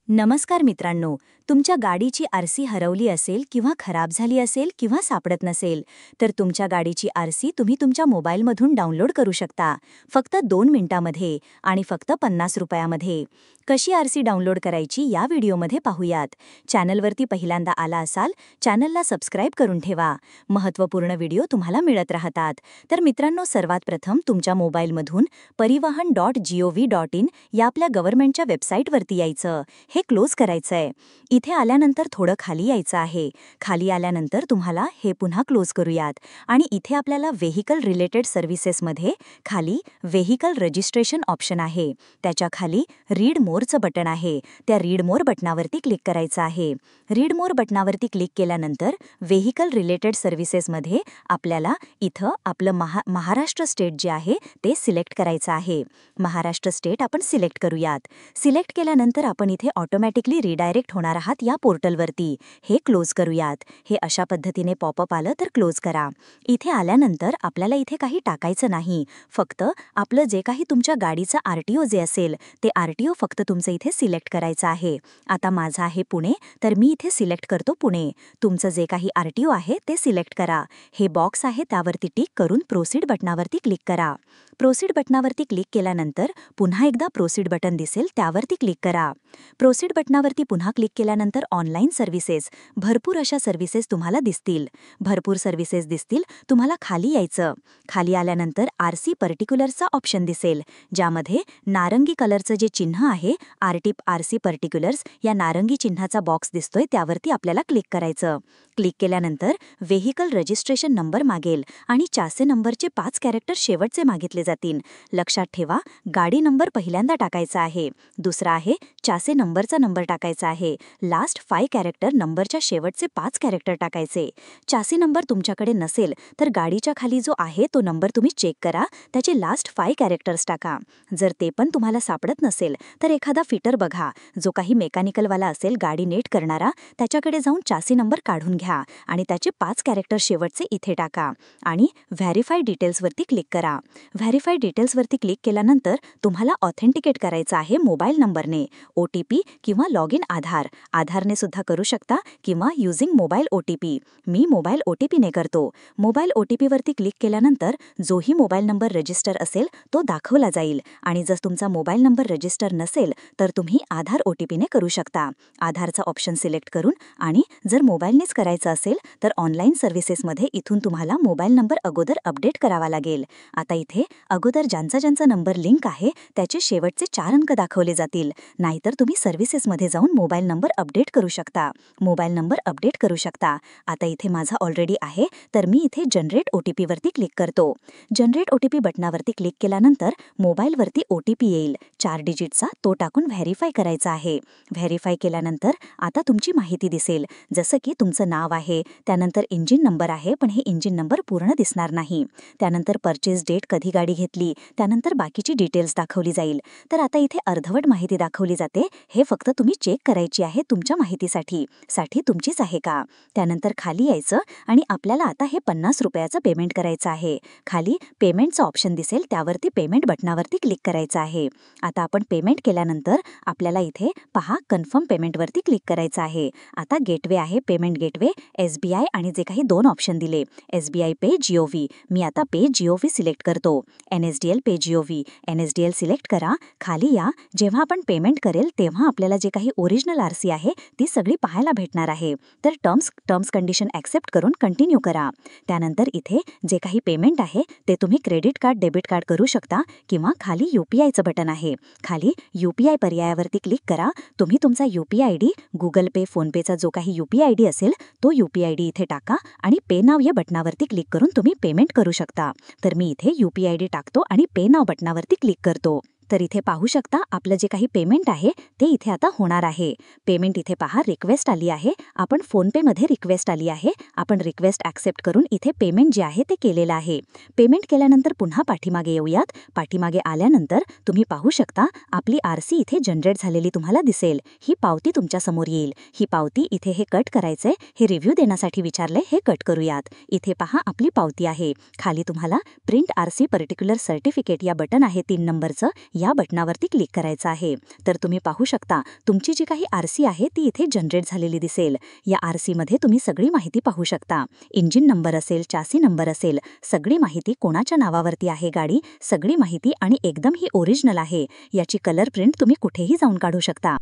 नमस्कार मित्रांनो, तुमच्या गाडीची आरसी हरवली असेल किंवा खराब झाली असेल किंवा सापडत नसेल तर तुमच्या गाडीची आरसी तुम्ही तुमच्या मोबाईलमधून डाउनलोड करू शकता फक्त 2 मिनिटांमध्ये आणि फक्त 50 रुपयामध्ये. कशी आरसी डाउनलोड करायची या व्हिडिओमध्ये पाहूयात. चॅनलवरती पहिल्यांदा आला असाल, चॅनलला सबस्क्राईब करून ठेवा. महत्त्वपूर्ण व्हिडिओ तुम्हाला मिळत राहतात. तर मित्रांनो, सर्वात प्रथम तुमच्या मोबाईलमधून parivahan.gov.in या आपल्या गव्हर्नमेंटच्या वेबसाईटवरती यायचं. हे क्लोज करायचंय. इथे आल्यानंतर थोडं खाली यायचं आहे. खाली आल्यानंतर तुम्हाला हे पुन्हा क्लोज करूयात आणि इथे आपल्याला व्हेइकल रिलेटेड सर्व्हिसेसमध्ये खाली व्हेइकल रजिस्ट्रेशन ऑप्शन आहे. त्याच्या खाली रीड मोरचं बटन आहे. त्या रीड मोर बटनावरती क्लिक करायचं आहे. रीड मोर बटनावरती क्लिक केल्यानंतर व्हेइकल रिलेटेड सर्व्हिसेसमध्ये आपल्याला इथं आपलं महाराष्ट्र स्टेट जे आहे ते सिलेक्ट करायचं आहे. महाराष्ट्र स्टेट आपण सिलेक्ट करूयात. सिलेक्ट केल्यानंतर आपण इथे ऑटोमॅटिकली रिडायरेक्ट होणार आहात या पोर्टलवरती. हे क्लोज करूयात. हे अशा पद्धतीने पॉपअप आलं तर क्लोज करा. इथे आल्यानंतर आपल्याला इथे काही टाकायचं नाही. फक्त आपलं जे काही तुमच्या गाडीचा आरटीओ जे असेल ते आरटीओ फक्त तुमचं इथे सिलेक्ट करायचं आहे. आता माझा आहे पुणे, तर मी इथे सिलेक्ट करतो पुणे. तुमचं जे काही आरटीओ आहे ते सिलेक्ट करा. हे बॉक्स आहे त्यावरती टिक करून प्रोसीड बटनावरती क्लिक करा. प्रोसीड बटनावरती क्लिक केल्यानंतर पुन्हा एकदा प्रोसीड बटन दिसेल त्यावरती क्लिक करा. प्रोसीड बटनावरती पुन्हा क्लिक केल्यानंतर ऑनलाईन सर्व्हिसेस, भरपूर अशा सर्व्हिसेस तुम्हाला दिसतील. तुम्हाला खाली यायचं. खाली आल्यानंतर आरसी पर्टिक्युलर्सचा ऑप्शन दिसेल, ज्यामध्ये नारंगी कलरचं जे चिन्ह आहे आरसी पर्टिक्युलर्स या नारंगी चिन्हाचा बॉक्स दिसतोय त्यावरती आपल्याला क्लिक करायचं. क्लिक केल्यानंतर व्हेइकल रजिस्ट्रेशन नंबर मागेल आणि चासे नंबरचे 5 कॅरेक्टर शेवटचे मागितले जातील. लक्षात ठेवा, गाडी नंबर पहिल्यांदा टाकायचा आहे. दुसरा आहे चासे नंबरचा नंबर टाकायचा आहे. लास्ट 5 कॅरेक्टर नंबरच्या शेवटचे 5 कॅरेक्टर टाकायचे. चासी नंबर तुमच्याकडे नसेल तर गाडीच्या खाली जो आहे तो नंबर तुम्ही चेक करा, त्याचे लास्ट 5 कॅरेक्टर्स टाका. जर ते पण तुम्हाला सापडत नसेल तर एखादा फिटर बघा, जो काही मेकॅनिकलवाला असेल गाडी नीट करणारा, त्याच्याकडे जाऊन चासी नंबर काढून घ्या आणि त्याचे 5 कॅरेक्टर शेवटचे इथे टाका आणि व्हेरीफाय डिटेल्सवरती क्लिक करा. व्हेरीफाय डिटेल्सवरती क्लिक केल्यानंतर तुम्हाला ऑथेंटिकेट करायचं आहे मोबाईल नंबरने. OTP किंवा लॉग इन आधारने सुद्धा करू शकता किंवा युझिंग मोबाईल OTP. मी मोबाईल OTPने करतो. मोबाईल OTPवरती क्लिक केल्यानंतर जोही मोबाईल नंबर रजिस्टर असेल तो दाखवला जाईल आणि जर तुमचा मोबाईल नंबर रजिस्टर नसेल तर तुम्ही आधार OTPने करू शकता. आधारचा ऑप्शन सिलेक्ट करून आणि जर मोबाईलनेच करायचं असेल तर ऑनलाईन सर्व्हिसेसमध्ये इथून तुम्हाला मोबाईल नंबर अगोदर अपडेट करावा लागेल. आता इथे अगोदर ज्यांचा नंबर लिंक आहे त्याचे शेवटचे 4 अंक दाखवले जातील. नाहीतर तुम्ही सर्व्हिसेसमध्ये जाऊन मोबाईल नंबर अपडेट करू शकता. आता इथे माझा ऑलरेडी आहे तर मी इथे जनरेट OTP वरती क्लिक करतो. जनरेट OTP बटनावरती क्लिक केल्यानंतर मोबाईलवरती OTP येईल 4 डिजिटचा. तो टाकून व्हेरीफाय करायचा आहे. व्हेरीफाय केल्यानंतर आता तुमची माहिती दिसेल, जसं की तुमचं नाव आहे, त्यानंतर इंजिन नंबर आहे, पण हे इंजिन नंबर पूर्ण दिसणार नाही. त्यानंतर परचेस डेट, कधी गाडी घेतली, त्यानंतर बाकीची डिटेल्स दाखवली जाईल. तर आता इथे अर्धवट माहिती दाखवली जाते. हे फक्त तुम्ही चेक करायची आहे तुमच्या माहितीसाठी तुमचीच आहे का. त्यानंतर खाली यायचं आणि आपल्याला आता हे 50 रुपयाचं पेमेंट करायचं आहे. खाली पेमेंटचं ऑप्शन दिसेल त्यावरती पेमेंट बटनावरती क्लिक करायचं आहे. आता आपण पेमेंट केल्यानंतर आपल्याला इथे पहा कन्फर्म पेमेंटवरती क्लिक करायचं आहे. आता गेटवे आहे, पेमेंट गेटवे, SBI आणि जे काही 2 ऑप्शन दिले, SBI पे, GOV. मी आता पे GOV सिलेक्ट करतो. NSDL पे GOV, NSDL सिलेक्ट करा. खाली या. जेव्हा आपण पेमेंट करेल तेव्हा आपल्याला जे काही ओरिजिनल आरसी आहे ती सगळी पाहायला भेटणार आहे. तर टर्म्स कंडिशन ॲक्सेप्ट करून कंटिन्यू करा. त्यानंतर इथे जे काही पेमेंट आहे ते तुम्ही क्रेडिट कार्ड, डेबिट कार्ड करू शकता किंवा खाली UPIचं बटन आहे. खाली UPI पर्यायावरती क्लिक करा. तुम्ही तुमचा UPI ID, गुगल पे, फोनपेचा जो काही UPI ID असेल तो UPI ID इथे टाका आणि पे नाव या बटनावरती क्लिक करून तुम्ही पेमेंट करू शकता. तर मी इथे UPI ID टाकतो आणि पे नाव बटनावरती क्लिक करतो. तर इथे पाहू शकता आपलं जे काही पेमेंट आहे ते इथे आता होणार आहे. पेमेंट इथे पहा रिक्वेस्ट आली आहे. आपण फोनपेमध्ये रिक्वेस्ट आली आहे. आपण रिक्वेस्ट ॲक्सेप्ट करून इथे पेमेंट जे आहे ते केलेलं आहे. पेमेंट केल्यानंतर पुन्हा पाठीमागे येऊयात. पाठीमागे आल्यानंतर तुम्ही पाहू शकता आपली आरसी इथे जनरेट झालेली तुम्हाला दिसेल. ही पावती तुमच्यासमोर येईल. ही पावती इथे हे कट करायचंय. हे रिव्ह्यू देण्यासाठी विचारले, हे कट करूयात. इथे पहा आपली पावती आहे. खाली तुम्हाला प्रिंट आरसी पर्टिक्युलर सर्टिफिकेट या बटन आहे 3 नंबरचं. या बटनावरती क्लिक करायचं आहे. तर तुम्ही पाहू शकता तुमची जी काही RC आहे ती इथे जनरेट झालेली दिसेल. या RCमध्ये तुम्ही सगळी माहिती पाहू शकता. इंजिन नंबर असेल, चासी नंबर असेल, सगळी माहिती कोणाच्या नावावरती आहे गाडी, सगळी माहिती आणि एकदम ही ओरिजिनल आहे याची कलर प्रिंट तुम्ही कुठेही जाऊन काढू शकता.